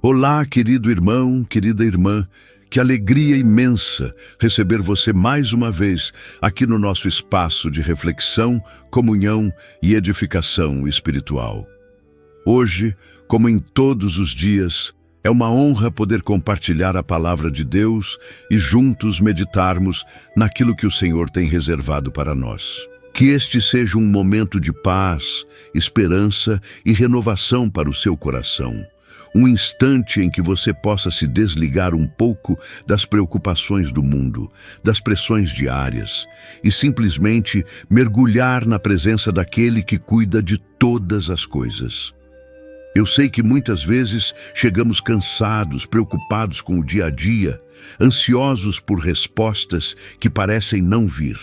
Olá, querido irmão, querida irmã, que alegria imensa receber você mais uma vez aqui no nosso espaço de reflexão, comunhão e edificação espiritual. Hoje, como em todos os dias, é uma honra poder compartilhar a palavra de Deus e juntos meditarmos naquilo que o Senhor tem reservado para nós. Que este seja um momento de paz, esperança e renovação para o seu coração. Um instante em que você possa se desligar um pouco das preocupações do mundo, das pressões diárias, e simplesmente mergulhar na presença daquele que cuida de todas as coisas. Eu sei que muitas vezes chegamos cansados, preocupados com o dia a dia, ansiosos por respostas que parecem não vir.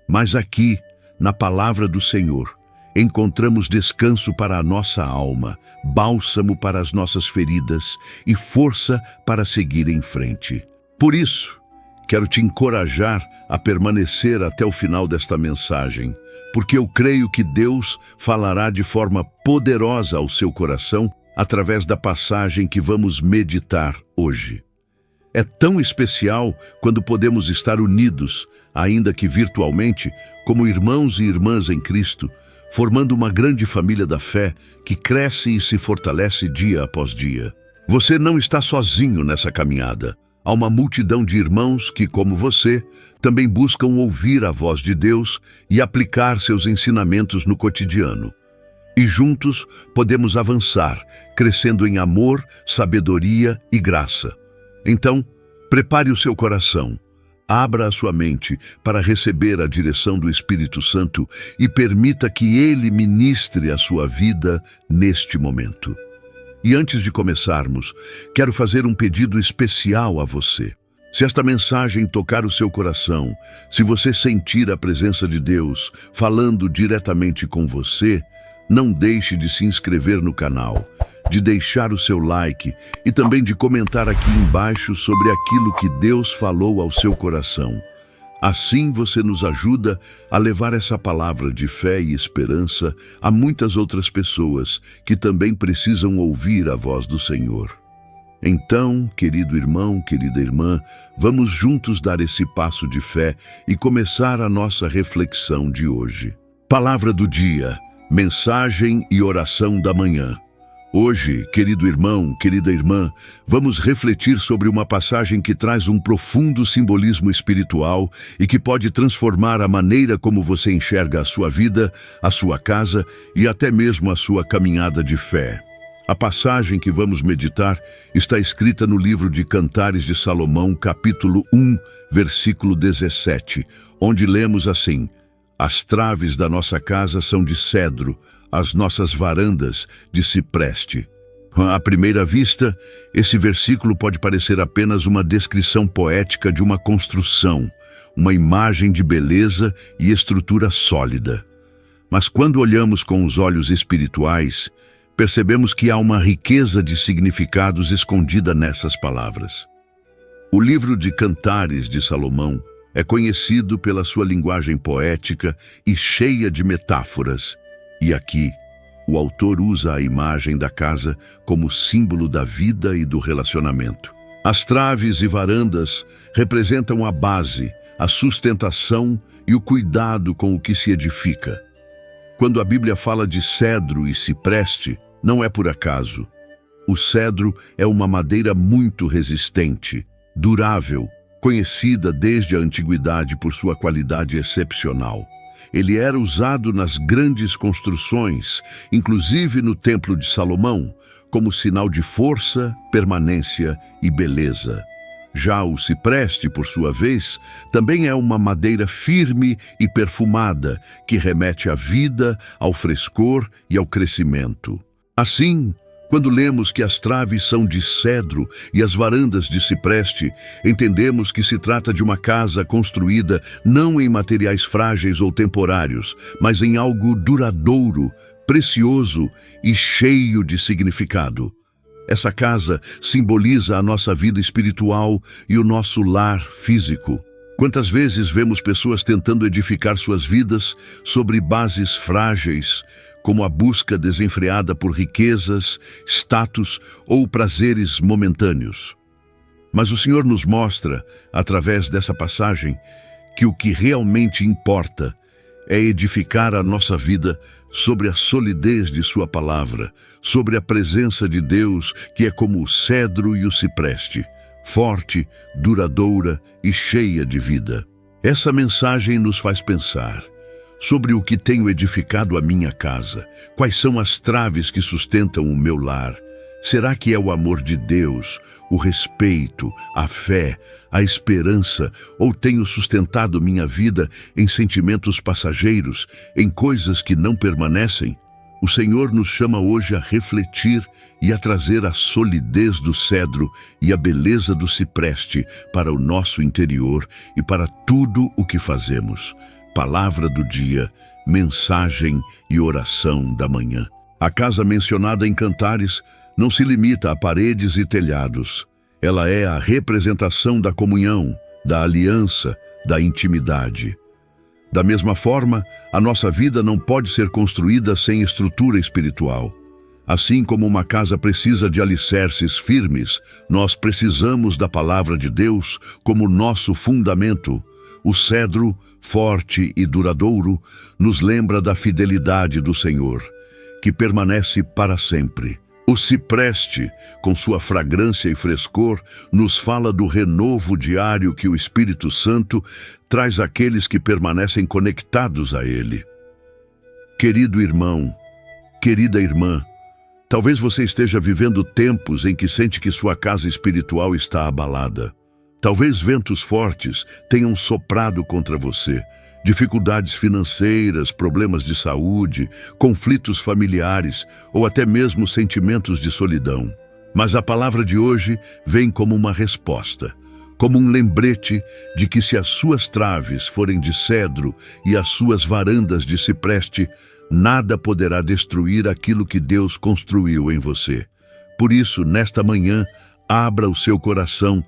Mas aqui, na palavra do Senhor, encontramos descanso para a nossa alma, bálsamo para as nossas feridas e força para seguir em frente. Por isso, quero te encorajar a permanecer até o final desta mensagem, porque eu creio que Deus falará de forma poderosa ao seu coração através da passagem que vamos meditar hoje. É tão especial quando podemos estar unidos, ainda que virtualmente, como irmãos e irmãs em Cristo, formando uma grande família da fé que cresce e se fortalece dia após dia. Você não está sozinho nessa caminhada. Há uma multidão de irmãos que, como você, também buscam ouvir a voz de Deus e aplicar seus ensinamentos no cotidiano. E juntos podemos avançar, crescendo em amor, sabedoria e graça. Então, prepare o seu coração. Abra a sua mente para receber a direção do Espírito Santo e permita que Ele ministre a sua vida neste momento. E antes de começarmos, quero fazer um pedido especial a você. Se esta mensagem tocar o seu coração, se você sentir a presença de Deus falando diretamente com você, não deixe de se inscrever no canal, de deixar o seu like e também de comentar aqui embaixo sobre aquilo que Deus falou ao seu coração. Assim você nos ajuda a levar essa palavra de fé e esperança a muitas outras pessoas que também precisam ouvir a voz do Senhor. Então, querido irmão, querida irmã, vamos juntos dar esse passo de fé e começar a nossa reflexão de hoje. Palavra do dia, mensagem e oração da manhã. Hoje, querido irmão, querida irmã, vamos refletir sobre uma passagem que traz um profundo simbolismo espiritual e que pode transformar a maneira como você enxerga a sua vida, a sua casa e até mesmo a sua caminhada de fé. A passagem que vamos meditar está escrita no livro de Cantares de Salomão, capítulo 1, versículo 17, onde lemos assim: "As traves da nossa casa são de cedro, as nossas varandas de cipreste." À primeira vista, esse versículo pode parecer apenas uma descrição poética de uma construção, uma imagem de beleza e estrutura sólida. Mas quando olhamos com os olhos espirituais, percebemos que há uma riqueza de significados escondida nessas palavras. O livro de Cantares de Salomão é conhecido pela sua linguagem poética e cheia de metáforas. E aqui, o autor usa a imagem da casa como símbolo da vida e do relacionamento. As traves e varandas representam a base, a sustentação e o cuidado com o que se edifica. Quando a Bíblia fala de cedro e cipreste, não é por acaso. O cedro é uma madeira muito resistente, durável, conhecida desde a antiguidade por sua qualidade excepcional. Ele era usado nas grandes construções, inclusive no Templo de Salomão, como sinal de força, permanência e beleza. Já o cipreste, por sua vez, também é uma madeira firme e perfumada, que remete à vida, ao frescor e ao crescimento. Assim, quando lemos que as traves são de cedro e as varandas de cipreste, entendemos que se trata de uma casa construída não em materiais frágeis ou temporários, mas em algo duradouro, precioso e cheio de significado. Essa casa simboliza a nossa vida espiritual e o nosso lar físico. Quantas vezes vemos pessoas tentando edificar suas vidas sobre bases frágeis, como a busca desenfreada por riquezas, status ou prazeres momentâneos. Mas o Senhor nos mostra, através dessa passagem, que o que realmente importa é edificar a nossa vida sobre a solidez de sua palavra, sobre a presença de Deus, que é como o cedro e o cipreste, forte, duradoura e cheia de vida. Essa mensagem nos faz pensar sobre o que tenho edificado a minha casa, quais são as traves que sustentam o meu lar. Será que é o amor de Deus, o respeito, a fé, a esperança, ou tenho sustentado minha vida em sentimentos passageiros, em coisas que não permanecem? O Senhor nos chama hoje a refletir e a trazer a solidez do cedro e a beleza do cipreste para o nosso interior e para tudo o que fazemos. Palavra do dia, mensagem e oração da manhã. A casa mencionada em Cantares não se limita a paredes e telhados. Ela é a representação da comunhão, da aliança, da intimidade. Da mesma forma, a nossa vida não pode ser construída sem estrutura espiritual. Assim como uma casa precisa de alicerces firmes, nós precisamos da palavra de Deus como nosso fundamento. O cedro, forte e duradouro, nos lembra da fidelidade do Senhor, que permanece para sempre. O cipreste, com sua fragrância e frescor, nos fala do renovo diário que o Espírito Santo traz àqueles que permanecem conectados a ele. Querido irmão, querida irmã, talvez você esteja vivendo tempos em que sente que sua casa espiritual está abalada. Talvez ventos fortes tenham soprado contra você. Dificuldades financeiras, problemas de saúde, conflitos familiares ou até mesmo sentimentos de solidão. Mas a palavra de hoje vem como uma resposta, como um lembrete de que se as suas traves forem de cedro e as suas varandas de cipreste, nada poderá destruir aquilo que Deus construiu em você. Por isso, nesta manhã, abra o seu coração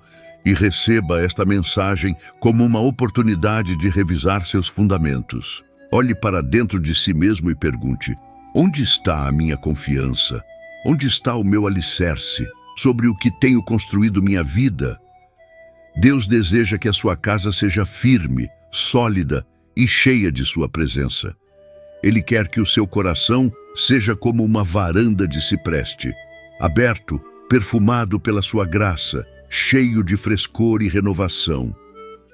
e receba esta mensagem como uma oportunidade de revisar seus fundamentos. Olhe para dentro de si mesmo e pergunte: onde está a minha confiança? Onde está o meu alicerce? Sobre o que tenho construído minha vida? Deus deseja que a sua casa seja firme, sólida e cheia de sua presença. Ele quer que o seu coração seja como uma varanda de cipreste, aberto, perfumado pela sua graça, cheio de frescor e renovação.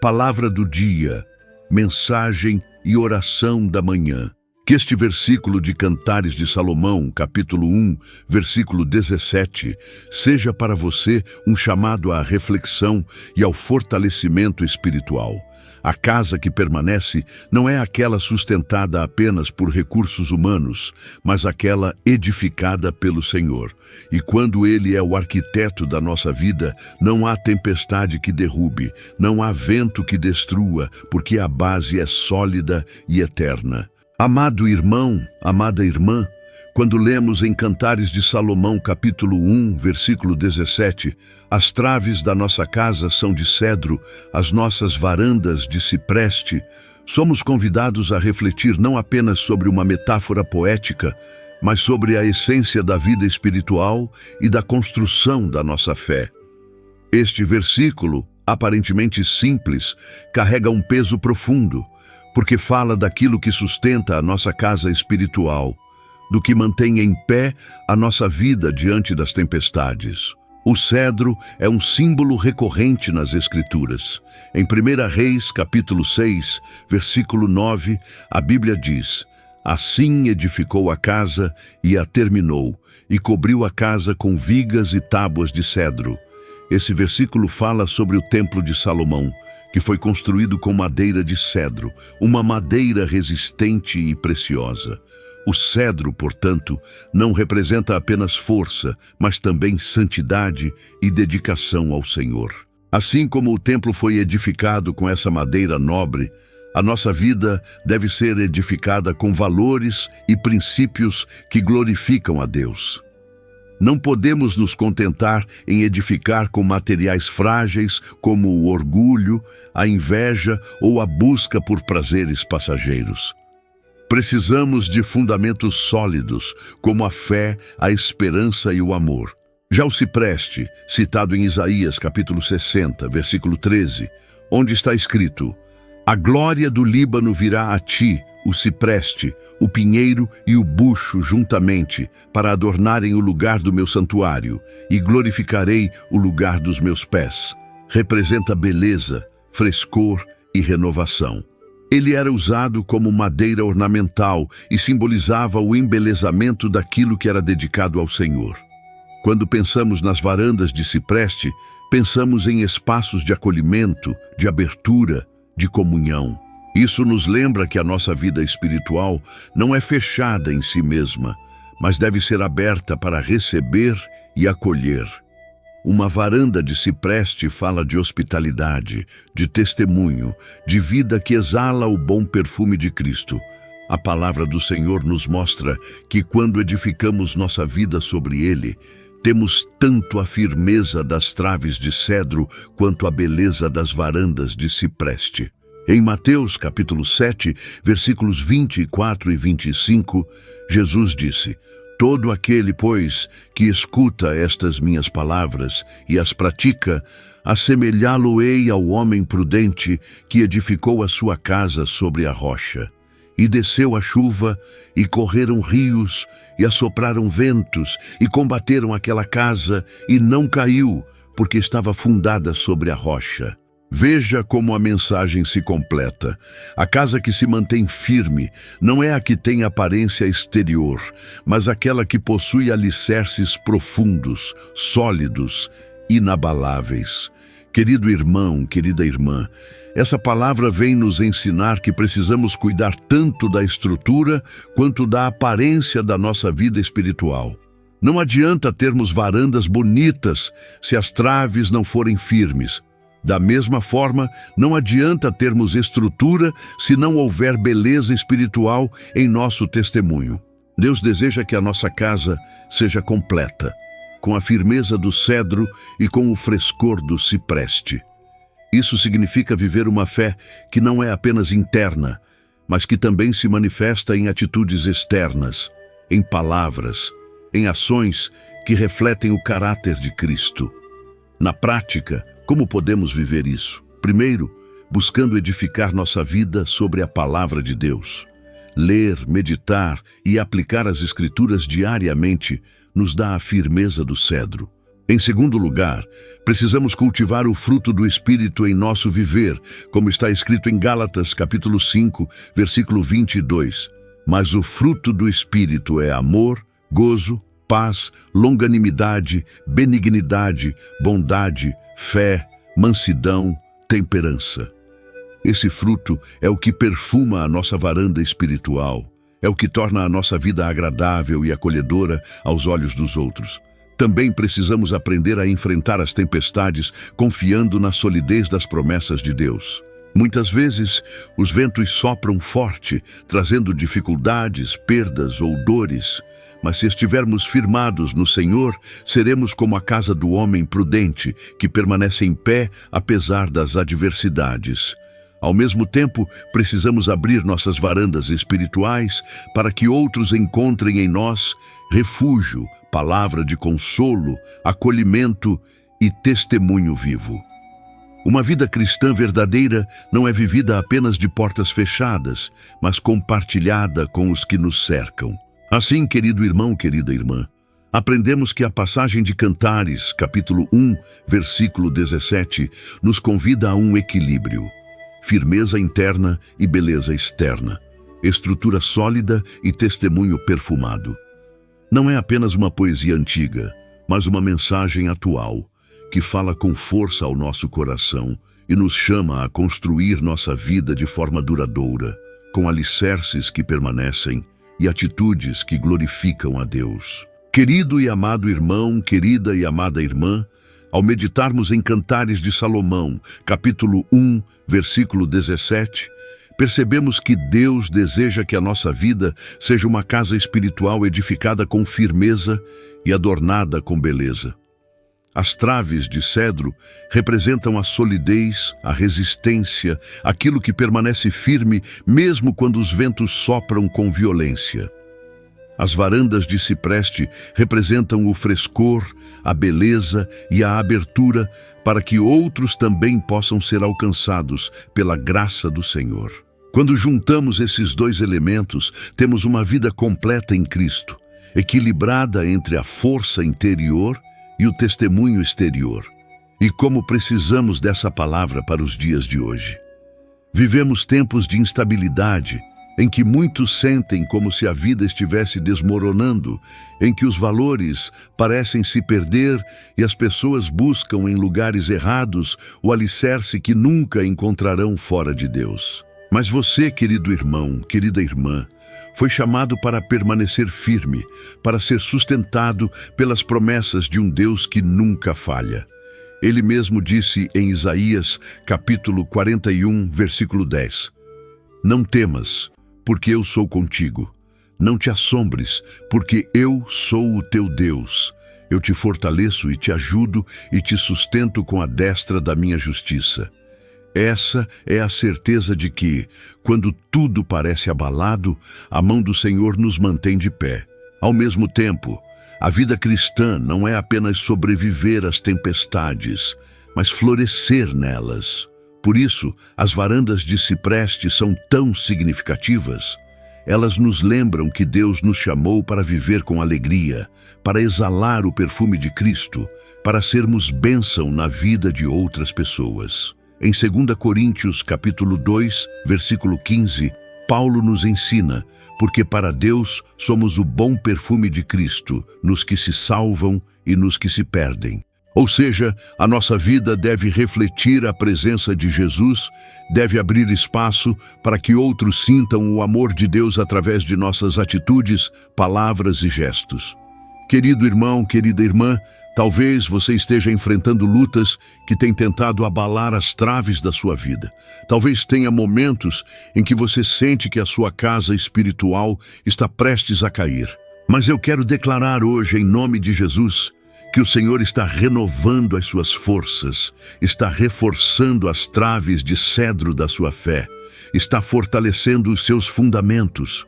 Palavra do dia, mensagem e oração da manhã. Que este versículo de Cantares de Salomão, capítulo 1, versículo 17, seja para você um chamado à reflexão e ao fortalecimento espiritual. A casa que permanece não é aquela sustentada apenas por recursos humanos, mas aquela edificada pelo Senhor. E quando Ele é o arquiteto da nossa vida, não há tempestade que derrube, não há vento que destrua, porque a base é sólida e eterna. Amado irmão, amada irmã, quando lemos em Cantares de Salomão, capítulo 1, versículo 17, as traves da nossa casa são de cedro, as nossas varandas de cipreste, somos convidados a refletir não apenas sobre uma metáfora poética, mas sobre a essência da vida espiritual e da construção da nossa fé. Este versículo, aparentemente simples, carrega um peso profundo, porque fala daquilo que sustenta a nossa casa espiritual, do que mantém em pé a nossa vida diante das tempestades. O cedro é um símbolo recorrente nas Escrituras. Em 1 Reis, capítulo 6, versículo 9, a Bíblia diz: assim edificou a casa e a terminou, e cobriu a casa com vigas e tábuas de cedro. Esse versículo fala sobre o templo de Salomão, que foi construído com madeira de cedro, uma madeira resistente e preciosa. O cedro, portanto, não representa apenas força, mas também santidade e dedicação ao Senhor. Assim como o templo foi edificado com essa madeira nobre, a nossa vida deve ser edificada com valores e princípios que glorificam a Deus. Não podemos nos contentar em edificar com materiais frágeis como o orgulho, a inveja ou a busca por prazeres passageiros. Precisamos de fundamentos sólidos, como a fé, a esperança e o amor. Já o cipreste, citado em Isaías capítulo 60, versículo 13, onde está escrito: a glória do Líbano virá a ti, o cipreste, o pinheiro e o bucho juntamente, para adornarem o lugar do meu santuário, e glorificarei o lugar dos meus pés. Representa beleza, frescor e renovação. Ele era usado como madeira ornamental e simbolizava o embelezamento daquilo que era dedicado ao Senhor. Quando pensamos nas varandas de cipreste, pensamos em espaços de acolhimento, de abertura, de comunhão. Isso nos lembra que a nossa vida espiritual não é fechada em si mesma, mas deve ser aberta para receber e acolher. Uma varanda de cipreste fala de hospitalidade, de testemunho, de vida que exala o bom perfume de Cristo. A palavra do Senhor nos mostra que quando edificamos nossa vida sobre ele, temos tanto a firmeza das traves de cedro quanto a beleza das varandas de cipreste. Em Mateus capítulo 7, versículos 24 e 25, Jesus disse: todo aquele, pois, que escuta estas minhas palavras e as pratica, assemelhá-lo-ei ao homem prudente que edificou a sua casa sobre a rocha. E desceu a chuva, e correram rios, e assopraram ventos, e combateram aquela casa, e não caiu, porque estava fundada sobre a rocha. Veja como a mensagem se completa. A casa que se mantém firme não é a que tem aparência exterior, mas aquela que possui alicerces profundos, sólidos, inabaláveis. Querido irmão, querida irmã, essa palavra vem nos ensinar que precisamos cuidar tanto da estrutura quanto da aparência da nossa vida espiritual. Não adianta termos varandas bonitas se as traves não forem firmes. Da mesma forma, não adianta termos estrutura se não houver beleza espiritual em nosso testemunho. Deus deseja que a nossa casa seja completa, com a firmeza do cedro e com o frescor do cipreste. Isso significa viver uma fé que não é apenas interna, mas que também se manifesta em atitudes externas, em palavras, em ações que refletem o caráter de Cristo. Na prática, como podemos viver isso? Primeiro, buscando edificar nossa vida sobre a palavra de Deus. Ler, meditar e aplicar as Escrituras diariamente nos dá a firmeza do cedro. Em segundo lugar, precisamos cultivar o fruto do Espírito em nosso viver, como está escrito em Gálatas, capítulo 5, versículo 22. Mas o fruto do Espírito é amor, gozo, paz, longanimidade, benignidade, bondade, fé, mansidão, temperança. Esse fruto é o que perfuma a nossa varanda espiritual, é o que torna a nossa vida agradável e acolhedora aos olhos dos outros. Também precisamos aprender a enfrentar as tempestades confiando na solidez das promessas de Deus. Muitas vezes, os ventos sopram forte, trazendo dificuldades, perdas ou dores. Mas se estivermos firmados no Senhor, seremos como a casa do homem prudente, que permanece em pé apesar das adversidades. Ao mesmo tempo, precisamos abrir nossas varandas espirituais para que outros encontrem em nós refúgio, palavra de consolo, acolhimento e testemunho vivo. Uma vida cristã verdadeira não é vivida apenas de portas fechadas, mas compartilhada com os que nos cercam. Assim, querido irmão, querida irmã, aprendemos que a passagem de Cantares, capítulo 1, versículo 17, nos convida a um equilíbrio. Firmeza interna e beleza externa. Estrutura sólida e testemunho perfumado. Não é apenas uma poesia antiga, mas uma mensagem atual, que fala com força ao nosso coração e nos chama a construir nossa vida de forma duradoura, com alicerces que permanecem e atitudes que glorificam a Deus. Querido e amado irmão, querida e amada irmã, ao meditarmos em Cantares de Salomão, capítulo 1, versículo 17, percebemos que Deus deseja que a nossa vida seja uma casa espiritual edificada com firmeza e adornada com beleza. As traves de cedro representam a solidez, a resistência, aquilo que permanece firme mesmo quando os ventos sopram com violência. As varandas de cipreste representam o frescor, a beleza e a abertura para que outros também possam ser alcançados pela graça do Senhor. Quando juntamos esses dois elementos, temos uma vida completa em Cristo, equilibrada entre a força interior e o testemunho exterior. E como precisamos dessa palavra para os dias de hoje. Vivemos tempos de instabilidade, em que muitos sentem como se a vida estivesse desmoronando, em que os valores parecem se perder e as pessoas buscam em lugares errados o alicerce que nunca encontrarão fora de Deus. Mas você, querido irmão, querida irmã, foi chamado para permanecer firme, para ser sustentado pelas promessas de um Deus que nunca falha. Ele mesmo disse em Isaías, capítulo 41, versículo 10, "Não temas, porque eu sou contigo. Não te assombres, porque eu sou o teu Deus. Eu te fortaleço e te ajudo e te sustento com a destra da minha justiça." Essa é a certeza de que, quando tudo parece abalado, a mão do Senhor nos mantém de pé. Ao mesmo tempo, a vida cristã não é apenas sobreviver às tempestades, mas florescer nelas. Por isso, as varandas de cipreste são tão significativas. Elas nos lembram que Deus nos chamou para viver com alegria, para exalar o perfume de Cristo, para sermos bênção na vida de outras pessoas. Em 2 Coríntios, capítulo 2, versículo 15, Paulo nos ensina, porque para Deus somos o bom perfume de Cristo, nos que se salvam e nos que se perdem. Ou seja, a nossa vida deve refletir a presença de Jesus, deve abrir espaço para que outros sintam o amor de Deus através de nossas atitudes, palavras e gestos. Querido irmão, querida irmã, talvez você esteja enfrentando lutas que têm tentado abalar as traves da sua vida. Talvez tenha momentos em que você sente que a sua casa espiritual está prestes a cair. Mas eu quero declarar hoje, em nome de Jesus, que o Senhor está renovando as suas forças, está reforçando as traves de cedro da sua fé, está fortalecendo os seus fundamentos.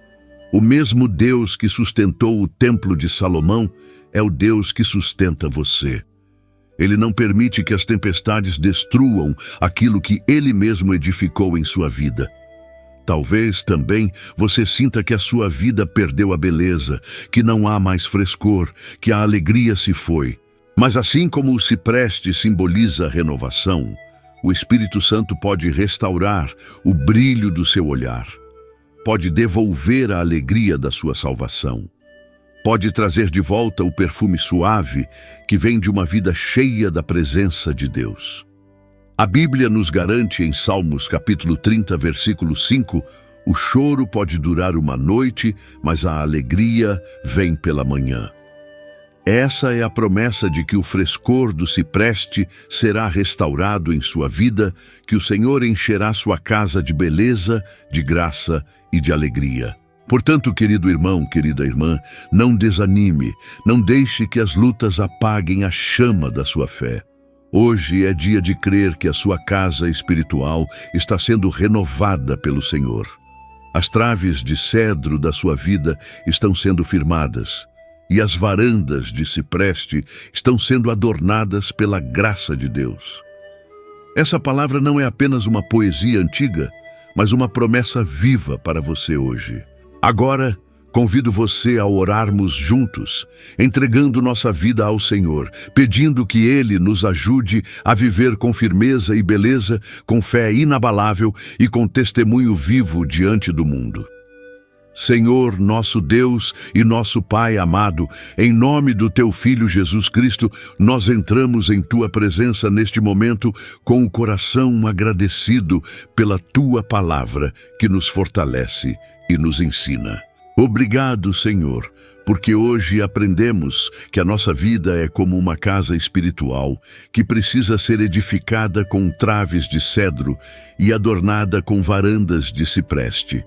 O mesmo Deus que sustentou o templo de Salomão é o Deus que sustenta você. Ele não permite que as tempestades destruam aquilo que Ele mesmo edificou em sua vida. Talvez também você sinta que a sua vida perdeu a beleza, que não há mais frescor, que a alegria se foi. Mas assim como o cipreste simboliza a renovação, o Espírito Santo pode restaurar o brilho do seu olhar, pode devolver a alegria da sua salvação, pode trazer de volta o perfume suave que vem de uma vida cheia da presença de Deus. A Bíblia nos garante em Salmos capítulo 30, versículo 5, o choro pode durar uma noite, mas a alegria vem pela manhã. Essa é a promessa de que o frescor do cipreste será restaurado em sua vida, que o Senhor encherá sua casa de beleza, de graça e de alegria. Portanto, querido irmão, querida irmã, não desanime, não deixe que as lutas apaguem a chama da sua fé. Hoje é dia de crer que a sua casa espiritual está sendo renovada pelo Senhor. As traves de cedro da sua vida estão sendo firmadas e as varandas de cipreste estão sendo adornadas pela graça de Deus. Essa palavra não é apenas uma poesia antiga, mas uma promessa viva para você hoje. Agora, convido você a orarmos juntos, entregando nossa vida ao Senhor, pedindo que Ele nos ajude a viver com firmeza e beleza, com fé inabalável e com testemunho vivo diante do mundo. Senhor, nosso Deus e nosso Pai amado, em nome do Teu Filho Jesus Cristo, nós entramos em Tua presença neste momento com o coração agradecido pela Tua palavra que nos fortalece e nos ensina. Obrigado, Senhor, porque hoje aprendemos que a nossa vida é como uma casa espiritual que precisa ser edificada com traves de cedro e adornada com varandas de cipreste.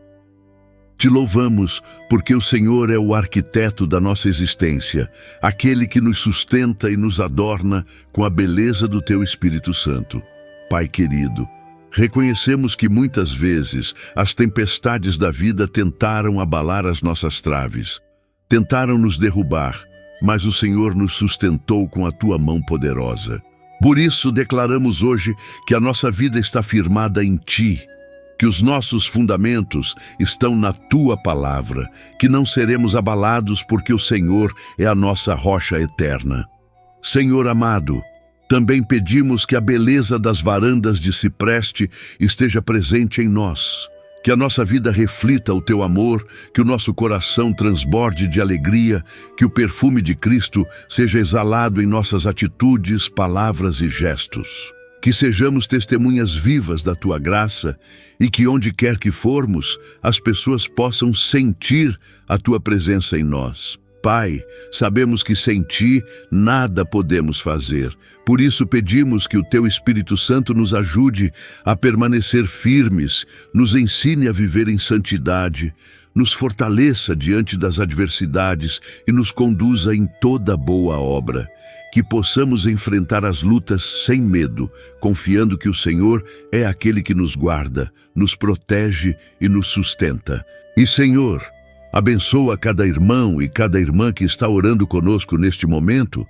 Te louvamos porque o Senhor é o arquiteto da nossa existência, aquele que nos sustenta e nos adorna com a beleza do Teu Espírito Santo. Pai querido, reconhecemos que muitas vezes as tempestades da vida tentaram abalar as nossas traves, tentaram nos derrubar, mas o Senhor nos sustentou com a Tua mão poderosa. Por isso declaramos hoje que a nossa vida está firmada em Ti, que os nossos fundamentos estão na Tua palavra, que não seremos abalados porque o Senhor é a nossa rocha eterna. Senhor amado, também pedimos que a beleza das varandas de cipreste esteja presente em nós, que a nossa vida reflita o Teu amor, que o nosso coração transborde de alegria, que o perfume de Cristo seja exalado em nossas atitudes, palavras e gestos. Que sejamos testemunhas vivas da Tua graça e que onde quer que formos, as pessoas possam sentir a Tua presença em nós. Pai, sabemos que sem Ti nada podemos fazer. Por isso pedimos que o Teu Espírito Santo nos ajude a permanecer firmes, nos ensine a viver em santidade, nos fortaleça diante das adversidades e nos conduza em toda boa obra. Que possamos enfrentar as lutas sem medo, confiando que o Senhor é aquele que nos guarda, nos protege e nos sustenta. E, Senhor, abençoa cada irmão e cada irmã que está orando conosco neste momento,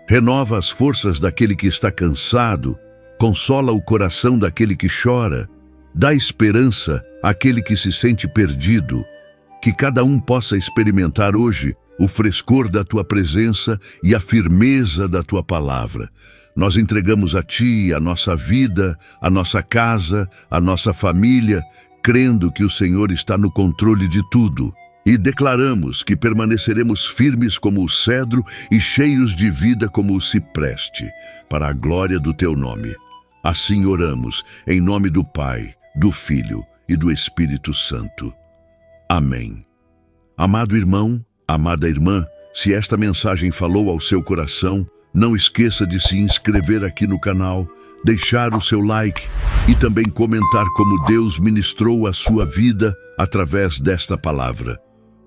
renova as forças daquele que está cansado, consola o coração daquele que chora, dá esperança àquele que se sente perdido. Que cada um possa experimentar hoje o frescor da Tua presença e a firmeza da Tua palavra. Nós entregamos a Ti a nossa vida, a nossa casa, a nossa família, crendo que o Senhor está no controle de tudo. E declaramos que permaneceremos firmes como o cedro e cheios de vida como o cipreste, para a glória do Teu nome. Assim oramos, em nome do Pai, do Filho e do Espírito Santo. Amém. Amado irmão, amada irmã, se esta mensagem falou ao seu coração, não esqueça de se inscrever aqui no canal, deixar o seu like e também comentar como Deus ministrou a sua vida através desta palavra.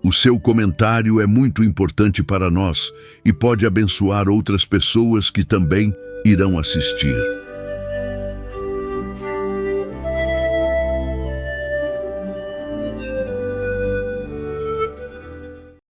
O seu comentário é muito importante para nós e pode abençoar outras pessoas que também irão assistir.